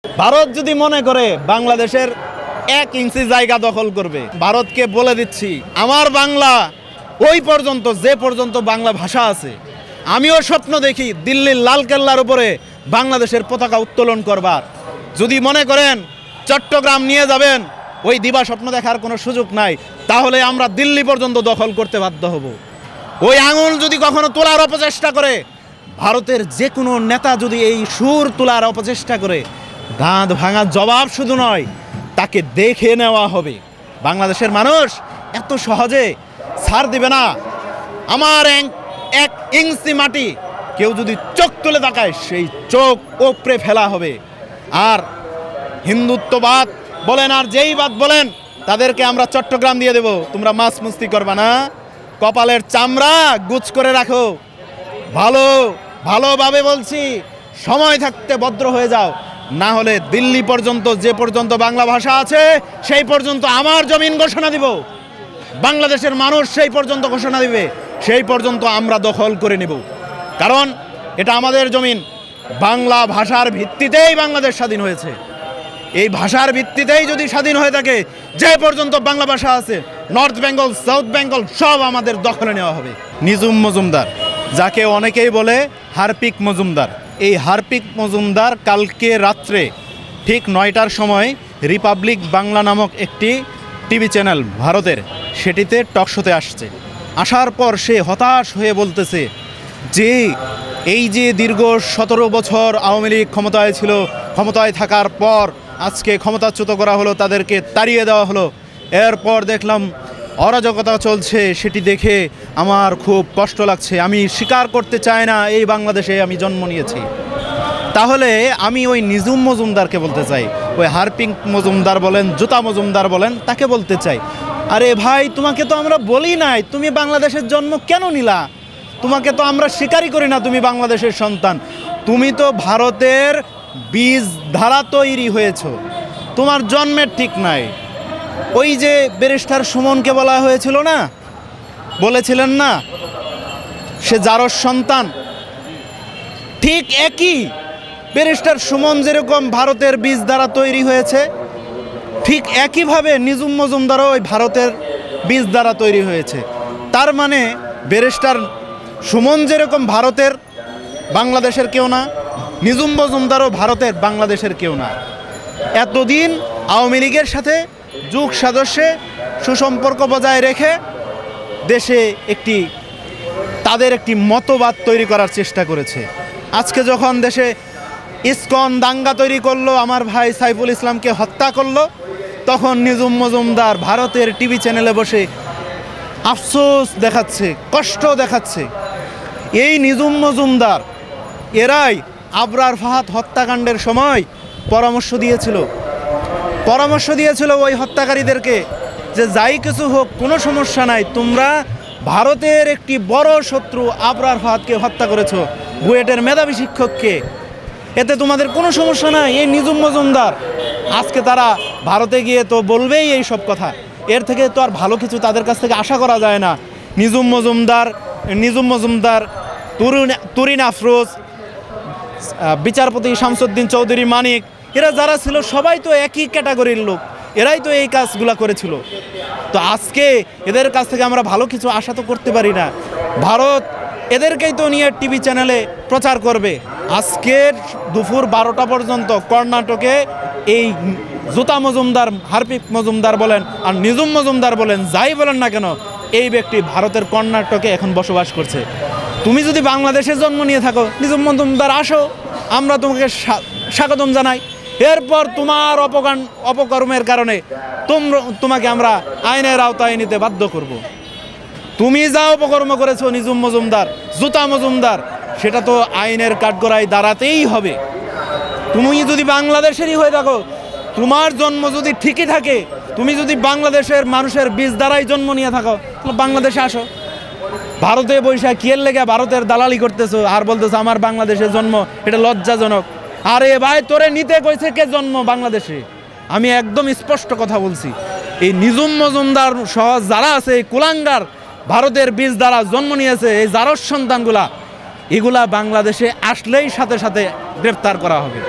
ভারত যদি মনে করে বাংলাদেশের 1 ইঞ্চি জায়গা দখল করবে, ভারতকে বলে দিচ্ছি আমার বাংলা ওই পর্যন্ত যে পর্যন্ত বাংলা ভাষা আছে। আমিও স্বপ্ন দেখি দিল্লির লালকেল্লার উপরে বাংলাদেশের পতাকা উত্তোলন করবার। যদি মনে করেন চট্টগ্রাম নিয়ে যাবেন, ওই দিবা স্বপ্ন দেখার কোনো সুযোগ নাই, তাহলে আমরা দিল্লি পর্যন্ত দখল করতে বাধ্য হব। ওই আঙুল যদি কখনো তোলার অপচেষ্টা করে, ভারতের যে কোনো নেতা যদি এই সুর তোলার অপচেষ্টা করে, দাঁত ভাঙা জবাব শুধু নয়, তাকে দেখে নেওয়া হবে। বাংলাদেশের মানুষ এত সহজে ছাড় দিবে না। আমার 1 ইঞ্চি মাটি কেউ যদি চোখ তুলে তাকায়, সেই চোখ ওপরে ফেলা হবে। আর হিন্দুত্ববাদ বলেন আর যেই বাদ বলেন, তাদেরকে আমরা চট্টগ্রাম দিয়ে দেব। তোমরা মাছ মুস্তি করবা না, কপালের চামড়া গুছ করে রাখো। ভালোভাবে বলছি, সময় থাকতে ভদ্র হয়ে যাও, না হলে দিল্লি পর্যন্ত যে পর্যন্ত বাংলা ভাষা আছে সেই পর্যন্ত আমার জমিন ঘোষণা দিব। বাংলাদেশের মানুষ সেই পর্যন্ত ঘোষণা দিবে, সেই পর্যন্ত আমরা দখল করে নেব। কারণ এটা আমাদের জমিন। বাংলা ভাষার ভিত্তিতেই বাংলাদেশ স্বাধীন হয়েছে। এই ভাষার ভিত্তিতেই যদি স্বাধীন হয়ে থাকে, যে পর্যন্ত বাংলা ভাষা আছে, নর্থ বেঙ্গল, সাউথ বেঙ্গল সব আমাদের দখলে নেওয়া হবে। নিজুম মজুমদার, যাকে অনেকেই বলে হারপিক মজুমদার, এই হারপিক মজুমদার কালকে রাত্রে ঠিক 9টার সময় রিপাবলিক বাংলা নামক একটি টিভি চ্যানেল ভারতের, সেটিতে টকশোতে আসছে। আসার পর সে হতাশ হয়ে বলতেছে যে এই যে দীর্ঘ 17 বছর আওয়ামী লীগ ক্ষমতায় ছিল, ক্ষমতায় থাকার পর আজকে ক্ষমতাচ্যুত করা হলো, তাদেরকে তাড়িয়ে দেওয়া হলো, এরপর দেখলাম অরাজকতা চলছে, সেটি দেখে আমার খুব কষ্ট লাগছে। আমি স্বীকার করতে চাই না এই বাংলাদেশে আমি জন্ম নিয়েছি। তাহলে আমি ওই নিজুম মজুমদারকে বলতে চাই, ওই হারপিক মজুমদার বলেন, জুতা মজুমদার বলেন, তাকে বলতে চাই, আরে ভাই, তোমাকে তো আমরা বলি নাই তুমি বাংলাদেশের জন্ম কেন নিলা? তোমাকে তো আমরা স্বীকারই করি না তুমি বাংলাদেশের সন্তান। তুমি তো ভারতের বীজ ধারা তৈরি হয়েছ, তোমার জন্মের ঠিক নাই। ওই যে ব্যারিস্টার সুমনকে বলা হয়েছিল না, বলেছিলেন না সে জারজ সন্তান, ঠিক একই ব্যারিস্টার সুমন যেরকম ভারতের বীজ দ্বারা তৈরি হয়েছে, ঠিক একইভাবে নিজুম মজুমদারও ওই ভারতের বীজ দ্বারা তৈরি হয়েছে। তার মানে ব্যারিস্টার সুমন যেরকম ভারতের বাংলাদেশের কেউ না, নিজুম মজুমদারও ভারতের বাংলাদেশের কেউ না। এতদিন আওয়ামী লীগের সাথে যুগ সাদস্যে সুসম্পর্ক বজায় রেখে দেশে তাদের একটি মতবাদ তৈরি করার চেষ্টা করেছে। আজকে যখন দেশে ইসকন দাঙ্গা তৈরি করলো, আমার ভাই সাইফুল ইসলামকে হত্যা করলো, তখন নিজুম মজুমদার ভারতের টিভি চ্যানেলে বসে আফসোস দেখাচ্ছে, কষ্ট দেখাচ্ছে। এই নিজুম মজুমদার এরাই আবরার ফাহাদ হত্যাকাণ্ডের সময় পরামর্শ দিয়েছিল ওই হত্যাকারীদেরকে যে যাই কিছু হোক কোনো সমস্যা নাই, তোমরা ভারতের একটি বড় শত্রু আবরার ফাহাদকে হত্যা করেছো, বুয়েটের মেধাবী শিক্ষককে, এতে তোমাদের কোনো সমস্যা নাই। এই নিজুম মজুমদার আজকে তারা ভারতে গিয়ে তো বলবেই এই সব কথা, এর থেকে তো আর ভালো কিছু তাদের কাছ থেকে আশা করা যায় না। নিজুম মজুমদার, তুরিন আফরোজ, বিচারপতি শামসুদ্দিন চৌধুরী মানিক, এরা যারা ছিল সবাই তো একই ক্যাটাগরির লোক, এরাই তো এই কাজগুলো করেছিল। তো আজকে এদের কাছ থেকে আমরা ভালো কিছু আশা তো করতে পারি না। ভারত এদেরকেই তো নিয়ে টিভি চ্যানেলে প্রচার করবে। আজকের দুপুর 12টা পর্যন্ত কর্ণাটকে এই জুতা মজুমদার, হারপিক মজুমদার বলেন আর নিজুম মজুমদার বলেন, যাই বলেন না কেন, এই ব্যক্তি ভারতের কর্ণাটকে এখন বসবাস করছে। তুমি যদি বাংলাদেশে জন্ম নিয়ে থাকো, নিজুম মজুমদার আসো, আমরা তোমাকে স্বাগতম জানাই। এরপর তোমার অপকর্মের কারণে তোমাকে আমরা আইনের আওতায় নিতে বাধ্য করব। তুমি যা অপকর্ম করেছো নিজুম মজুমদার, জুতা মজুমদার, সেটা তো আইনের কাঠগড়ায় দাঁড়াতেই হবে। তুমি যদি বাংলাদেশেরই হয়ে থাকো, তোমার জন্ম যদি ঠিকই থাকে, তুমি যদি বাংলাদেশের মানুষের বীজ দ্বারাই জন্ম নিয়ে থাকো, তাহলে বাংলাদেশে আসো। ভারতে বৈশাখ কিয়ের লেগে ভারতের দালালি করতেছো আর বলতেছো আমার বাংলাদেশের জন্ম, এটা লজ্জাজনক। আরে ভাই, তোরে নিতে কইছে কে জন্ম বাংলাদেশে? আমি একদম স্পষ্ট কথা বলছি, এই নিজুম মজুমদার সহ যারা আছে, এই কুলাঙ্গার ভারতের বীজ দ্বারা জন্ম নিয়েছে, এই জারজ সন্তানগুলা, এগুলা বাংলাদেশে আসলেই সাথে সাথে গ্রেফতার করা হবে।